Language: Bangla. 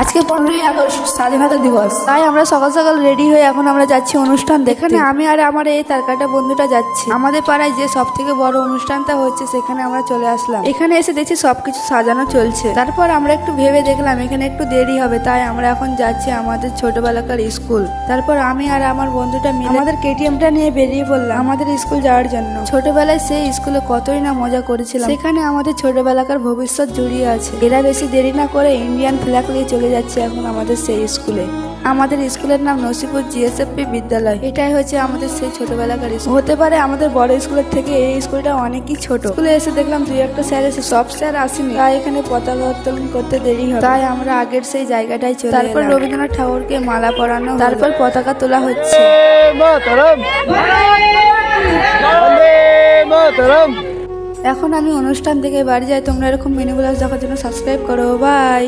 আজকে 15ই আগস্ট স্বাধীনতা দিবস, তাই আমরা সকাল সকাল রেডি হয়ে এখন আমরা যাচ্ছি অনুষ্ঠান দেখতে। আমি আর আমার এই তারকাটা বন্ধুটা যাচ্ছি। আমাদের পাড়ায় যে সব থেকে বড় অনুষ্ঠানটা হচ্ছে সেখানে আমরা চলে আসলাম। এখানে এসে দেখছি সবকিছু সাজানো চলছে। তারপর আমরা একটু ভেবে দেখলাম এখানে একটু দেরি হবে, তাই আমরা এখন যাচ্ছি আমাদের ছোটবেলাকার স্কুল। তারপর আমি আর আমার বন্ধুটা মিলে আমাদের কেটিএমটা নিয়ে বেরিয়ে পড়লাম আমাদের স্কুল যাওয়ার জন্য। ছোটবেলায় সেই স্কুলে কতই না মজা করেছিলাম, সেখানে আমাদের ছোটবেলাকার ভবিষ্যৎ জড়িয়ে আছে। এরা বেশি দেরি না করে ইন্ডিয়ান ফ্ল্যাগ নিয়ে চলে যাচ্ছে এখন আমাদের সেই স্কুলে। আমাদের স্কুলের নাম নসিপুর জিএসএফপি বিদ্যালয়। এটাই হচ্ছে আমাদের সেই ছোটবেলাকার স্কুল। হতে পারে আমাদের বড় স্কুলের থেকে এই স্কুলটা অনেকই ছোট। স্কুলে এসে দেখলাম দুই একটা স্যার এসে, সব স্যার আসেনি, তাই এখানে পতাকা উত্তোলন করতে দেরি হয়, তাই আমরা আগের সেই জায়গাটায় চলে। তারপর রবীন্দ্রনাথ ঠাকুরকে মালা পরানো, তারপর পতাকা তোলা হচ্ছে। এখন আমি অনুষ্ঠান থেকে বাড়ি যাই। তোমরা এরকম মিনি ব্লগ দেখার জন্য সাবস্ক্রাইব করো। বাই।